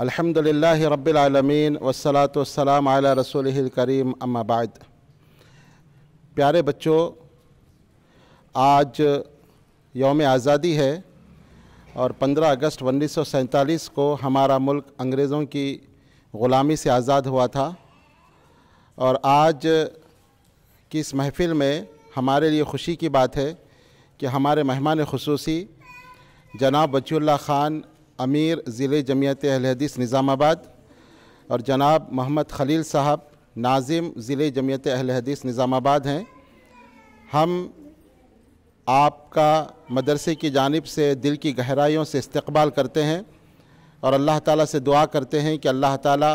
अल्हम्दुलिल्लाहि रब्बिल आलमीन वस्सलातु वस्सलामु अला रसूलिहिल करीम अम्मा बाद। प्यारे बच्चों, आज यौम आज़ादी है और 15 अगस्त 1947 को हमारा मुल्क अंग्रेज़ों की ग़ुलामी से आज़ाद हुआ था। और आज की इस महफ़िल में हमारे लिए ख़ुशी की बात है कि हमारे मेहमान ख़ुसूसी जनाब वजीउल्लाह ख़ान अमीर ज़िले जमियत अहले हदीस निज़ामाबाद और जनाब मोहम्मद खलील साहब नाज़िम ज़िले जमियत अहले हदीस निज़ामाबाद हैं। हम आपका मदरसे की जानिब से दिल की गहराइयों से इस्तक़बाल करते हैं और अल्लाह ताला से दुआ करते हैं कि अल्लाह ताला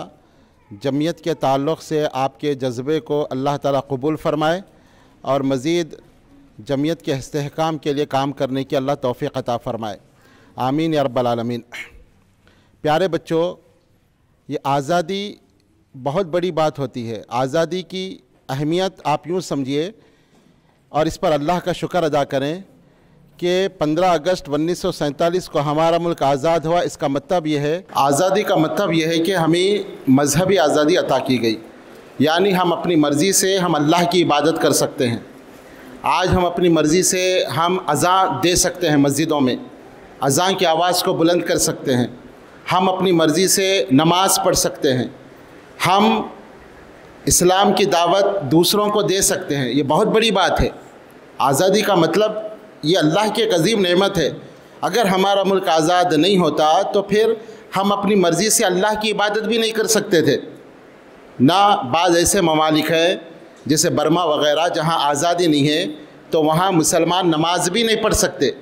जमियत के ताल्लुक़ से आपके जज्बे को अल्लाह ताला कबूल फ़रमाए और मज़ीद जमियत के इस्तेहकाम के लिए काम करने की अल्लाह तौफ़ीक़ अता फ़रमाए। आमीन या रब्बल आलमीन। प्यारे बच्चों, ये आज़ादी बहुत बड़ी बात होती है। आज़ादी की अहमियत आप यूँ समझिए और इस पर अल्लाह का शुक्र अदा करें कि 15 अगस्त 1947 को हमारा मुल्क आज़ाद हुआ। इसका मतलब ये है, आज़ादी का मतलब ये है कि हमें मजहबी आज़ादी अता की गई, यानी हम अपनी मर्ज़ी से हम अल्लाह की इबादत कर सकते हैं। आज हम अपनी मर्ज़ी से हम अज़ान दे सकते हैं, मस्जिदों में अज़ान की आवाज़ को बुलंद कर सकते हैं। हम अपनी मर्ज़ी से नमाज़ पढ़ सकते हैं। हम इस्लाम की दावत दूसरों को दे सकते हैं। ये बहुत बड़ी बात है। आज़ादी का मतलब ये अल्लाह की एक अज़ीम नेमत है। अगर हमारा मुल्क आज़ाद नहीं होता तो फिर हम अपनी मर्ज़ी से अल्लाह की इबादत भी नहीं कर सकते थे। ना बाज़ ऐसे ममालिक हैं जैसे बर्मा वग़ैरह जहाँ आज़ादी नहीं है तो वहाँ मुसलमान नमाज भी नहीं पढ़ सकते,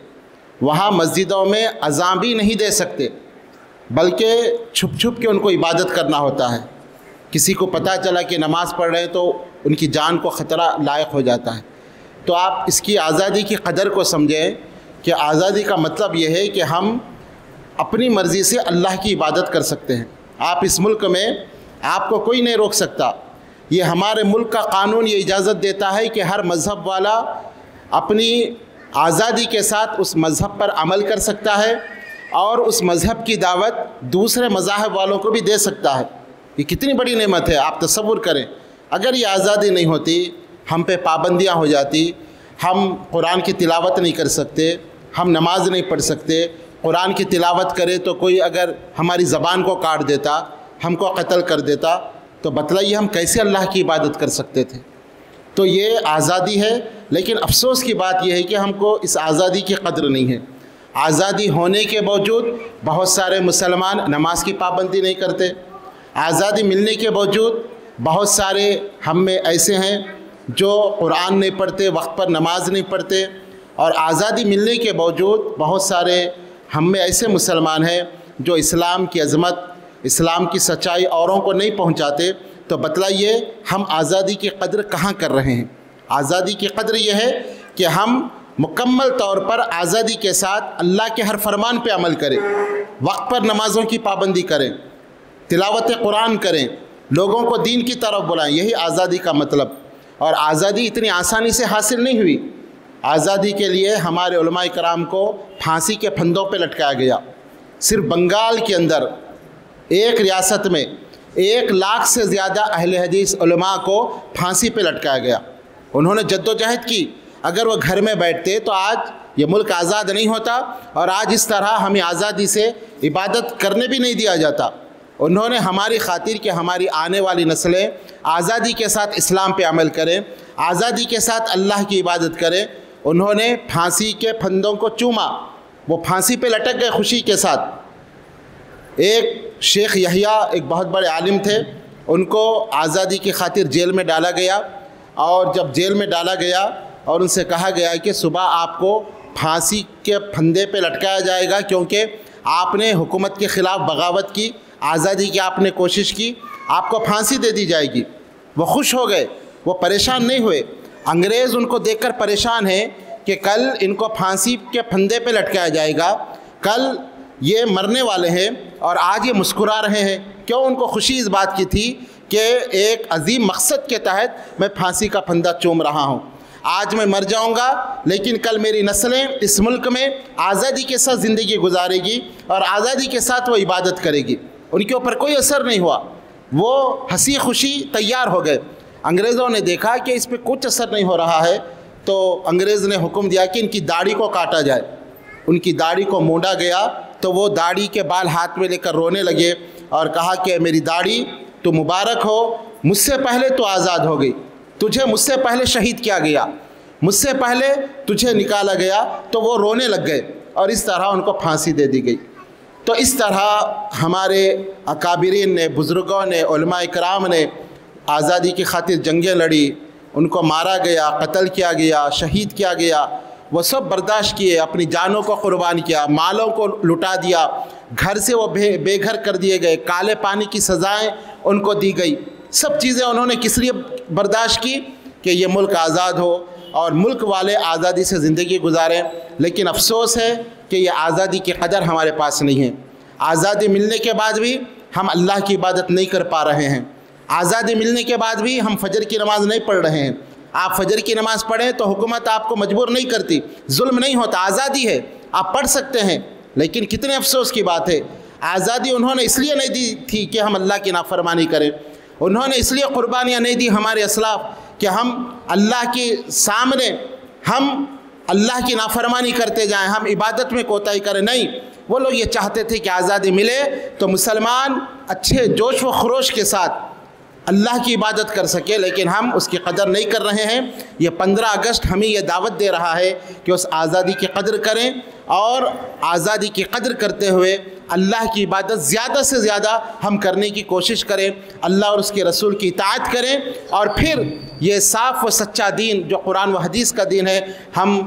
वहाँ मस्जिदों में अज़ान भी नहीं दे सकते, बल्कि छुप छुप के उनको इबादत करना होता है। किसी को पता चला कि नमाज़ पढ़ रहे हैं तो उनकी जान को ख़तरा लायक हो जाता है। तो आप इसकी आज़ादी की कदर को समझें कि आज़ादी का मतलब यह है कि हम अपनी मर्ज़ी से अल्लाह की इबादत कर सकते हैं। आप इस मुल्क में आपको कोई नहीं रोक सकता। ये हमारे मुल्क का कानून ये इजाज़त देता है कि हर मज़हब वाला अपनी आज़ादी के साथ उस मज़हब पर अमल कर सकता है और उस मज़हब की दावत दूसरे मज़ाहब वालों को भी दे सकता है। ये कितनी बड़ी नेमत है, आप तसव्वुर करें। अगर ये आज़ादी नहीं होती, हम पे पाबंदियाँ हो जाती, हम कुरान की तिलावत नहीं कर सकते, हम नमाज नहीं पढ़ सकते। कुरान की तिलावत करें तो कोई अगर हमारी ज़बान को काट देता, हमको कत्ल कर देता, तो बतलाइए हम कैसे अल्लाह की इबादत कर सकते थे। तो ये आज़ादी है, लेकिन अफसोस की बात यह है कि हमको इस आज़ादी की कद्र नहीं है। आज़ादी होने के बावजूद बहुत सारे मुसलमान नमाज की पाबंदी नहीं करते। आज़ादी मिलने के बावजूद बहुत सारे हम में ऐसे हैं जो कुरान नहीं पढ़ते, वक्त पर नमाज नहीं पढ़ते। और आज़ादी मिलने के बावजूद बहुत सारे हम में ऐसे मुसलमान हैं जो इस्लाम की अज़मत, इस्लाम की सच्चाई औरों को नहीं पहुंचाते। तो बतलाइए हम आज़ादी की कद्र कहाँ कर रहे हैं। आज़ादी की कद्र यह है कि हम मुकम्मल तौर पर आज़ादी के साथ अल्लाह के हर फरमान पे अमल करें, वक्त पर नमाज़ों की पाबंदी करें, तिलावत कुरान करें, लोगों को दीन की तरफ बुलाएं। यही आज़ादी का मतलब। और आज़ादी इतनी आसानी से हासिल नहीं हुई। आज़ादी के लिए हमारे उलमाए कराम को फांसी के फंदों पे लटकाया गया। सिर्फ बंगाल के अंदर एक रियासत में 1 लाख से ज़्यादा अहले हदीस उलमा को फांसी पे लटकाया गया। उन्होंने जद्दोजहद की। अगर वो घर में बैठते तो आज ये मुल्क आज़ाद नहीं होता और आज इस तरह हमें आज़ादी से इबादत करने भी नहीं दिया जाता। उन्होंने हमारी खातिर कि हमारी आने वाली नस्लें आज़ादी के साथ इस्लाम पे अमल करें, आज़ादी के साथ अल्लाह की इबादत करें, उन्होंने फांसी के फंदों को चूमा। वो फांसी पे लटक गए खुशी के साथ। एक शेख यहिया एक बहुत बड़े आलिम थे, उनको आज़ादी की खातिर जेल में डाला गया। और जब जेल में डाला गया और उनसे कहा गया कि सुबह आपको फांसी के फंदे पे लटकाया जाएगा क्योंकि आपने हुकूमत के ख़िलाफ़ बगावत की, आज़ादी की आपने कोशिश की, आपको फांसी दे दी जाएगी। वो खुश हो गए, वो परेशान नहीं हुए। अंग्रेज़ उनको देखकर परेशान है कि कल इनको फांसी के फंदे पे लटकाया जाएगा, कल ये मरने वाले हैं और आज ये मुस्कुरा रहे हैं। क्यों? उनको खुशी इस बात की थी कि एक अजीम मकसद के तहत मैं फांसी का फंदा चूम रहा हूँ। आज मैं मर जाऊँगा लेकिन कल मेरी नस्लें इस मुल्क में आज़ादी के साथ ज़िंदगी गुजारेगी और आज़ादी के साथ वो इबादत करेगी। ان کے اوپر کوئی اثر نہیں ہوا، وہ ہنسی خوشی تیار ہو گئے۔ انگریزوں نے دیکھا کہ اس پہ کچھ اثر نہیں ہو رہا ہے، تو انگریز نے حکم دیا کہ ان کی داڑھی کو کاٹا جائے۔ ان کی داڑھی کو مونڈا گیا تو وہ داڑھی کے بال ہاتھ میں لے کر رونے لگے اور کہا کہ میری داڑھی تو مبارک ہو، مجھ سے پہلے تو آزاد ہو گئی، تجھے مجھ سے پہلے شہید کیا گیا، مجھ سے پہلے تجھے نکالا گیا۔ تو وہ رونے لگ گئے اور اس طرح ان کو پھانسی دے دی گئی۔ تو اس طرح ہمارے اکابرین نے، بزرگوں نے، علماء کرام نے آزادی کی خاطر جنگیں لڑی، ان کو مارا گیا، قتل کیا گیا، شہید کیا گیا، وہ سب برداشت کیے، اپنی جانوں کو قربان کیا، مالوں کو لٹا دیا، گھر سے وہ بے گھر کر دیے گئے، کالے پانی کی سزائیں ان کو دی گئی۔ سب چیزیں انہوں نے کس لیے برداشت کی؟ کہ یہ ملک آزاد ہو اور ملک والے آزادی سے زندگی گزاریں۔ لیکن افسوس ہے کہ یہ آزادی کی قدر ہمارے پاس نہیں ہے۔ آزادی ملنے کے بعد بھی ہم اللہ کی عبادت نہیں کر پا رہے ہیں۔ آزادی ملنے کے بعد بھی ہم فجر کی نماز نہیں پڑھ رہے ہیں۔ آپ فجر کی نماز پڑھیں تو حکومت آپ کو مجبور نہیں کرتی، ظلم نہیں ہوتا، آزادی ہے، آپ پڑھ سکتے ہیں۔ لیکن کتنے افسوس کی بات ہے، آزادی انہوں نے اس لیے نہیں دی تھی کہ ہم اللہ کی نافرمانی کریں، انہوں نے اس لیے قربانیاں نہیں دی ہمارے اسلاف کہ ہم اللہ کے سامنے ہم اللہ کی نافرمانی کرتے جائیں، ہم عبادت میں کوتاہی کریں، نہیں۔ وہ لوگ یہ چاہتے تھے کہ آزادی ملے تو مسلمان اچھے جوش و خروش کے ساتھ اللہ کی عبادت کر سکے، لیکن ہم اس کی قدر نہیں کر رہے ہیں۔ یہ 15 اگست ہمیں یہ دعوت دے رہا ہے کہ اس آزادی کی قدر کریں، اور آزادی کی قدر کرتے ہوئے اللہ کی عبادت زیادہ سے زیادہ ہم کرنے کی کوشش کریں، اللہ اور اس کے رسول کی اطاعت کریں، اور پھر یہ صاف و سچا دین جو قرآن و حدیث کا دین ہے ہم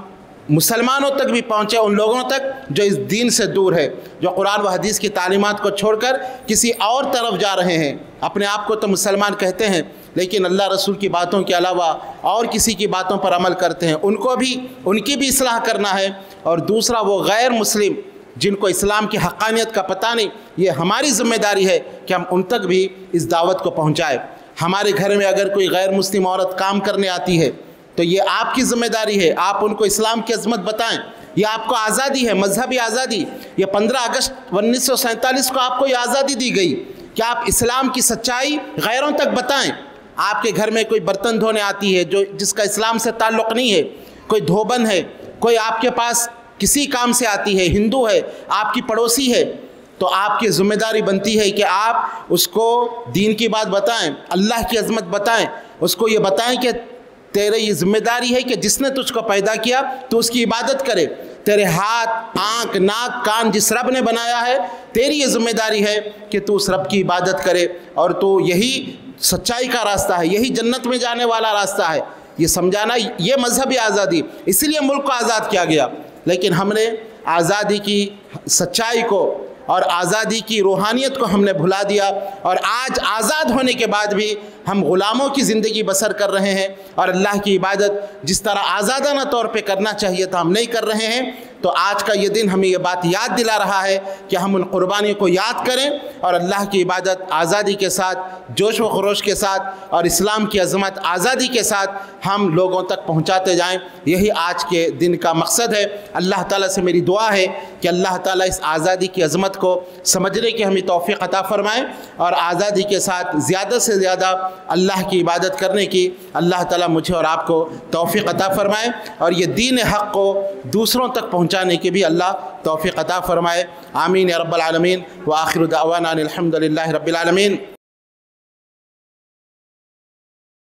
مسلمانوں تک بھی پہنچے، ان لوگوں تک جو اس دین سے دور ہے، جو قرآن و حدیث کی تعلیمات کو چھوڑ کر کسی اور طرف جا رہے ہیں۔ اپنے آپ کو تو مسلمان کہتے ہیں لیکن اللہ رسول کی باتوں کے علاوہ اور کسی کی باتوں پر عمل کرتے ہیں، ان کی بھی اصلاح کرنا ہے۔ اور دوسرا وہ غیر مسلم جن کو اسلام کی حقانیت کا پتہ نہیں، یہ ہماری ذمہ داری ہے کہ ہم ان تک بھی اس دعوت کو پہنچائیں۔ ہمارے گھر میں اگر کوئی غیر مسلم عورت کام کرنے آتی ہے تو یہ آپ کی ذمہ داری ہے، آپ ان کو اسلام کی عظمت بتائیں۔ یہ آپ کو آزادی ہے، مذہبی آزادی۔ یہ 15 اگست 1947 کو آپ کو یہ آزادی دی گئی کہ آپ اسلام کی سچائی غیروں تک بتائیں۔ آپ کے گھر میں کوئی برتن دھونے آتی ہے جس کا اسلام سے تعلق نہیں ہے، کوئی دھوبن ہے، کوئی آپ کے پاس کسی کام سے آتی ہے، ہندو ہے، آپ کی پڑوسی ہے، تو آپ کی ذمہ داری بنتی ہے کہ آپ اس کو دین کی بات بتائیں، اللہ کی عظمت بتائیں، اس کو یہ بتائیں کہ تیرے یہ ذمہ داری ہے کہ جس نے تجھ کو پیدا کیا تو اس کی عبادت کرے، تیرے ہاتھ، آنکھ، ناک، کان جس رب نے بنایا ہے تیری یہ ذمہ داری ہے کہ تو اس رب کی عبادت کرے، اور تو یہی سچائی کا راستہ ہے، یہی جنت میں جانے والا راستہ ہے۔ یہ سمجھانا، یہ مذہبی آزادی، اس لیے ملک کو آزاد کیا گیا۔ لیکن ہم نے آزادی کی سچائی کو اور آزادی کی روحانیت کو ہم نے بھلا دیا، اور آج آزاد ہونے کے بعد بھی ہم غلاموں کی زندگی بسر کر رہے ہیں، اور اللہ کی عبادت جس طرح آزادانہ طور پہ کرنا چاہیے تھا ہم نہیں کر رہے ہیں۔ تو آج کا یہ دن ہمیں یہ بات یاد دلا رہا ہے کہ ہم ان قربانیوں کو یاد کریں اور اللہ کی عبادت آزادی کے ساتھ، جوش و خروش کے ساتھ، اور اسلام کی عظمت آزادی کے ساتھ ہم لوگوں تک پہنچاتے جائیں۔ یہی آج کے دن کا مقصد ہے۔ اللہ تعالیٰ سے میری دعا ہے کہ اللہ تعالیٰ اس آزادی کی عظمت کو سمجھنے کی ہمیں توفیق عطا فرمائے، اور آزادی کے ساتھ زیادہ سے زیادہ اللہ کی عبادت کرنے کی اللہ تعالیٰ مجھے اور آپ کو توفیق عطا فرمائے، اور یہ دین حق کو دوسروں تک پہنچانے کی بھی اللہ توفیق عطا فرمائے۔ آمین یا رب العالمین، وآخر دعوانا الحمد للہ رب العالمین۔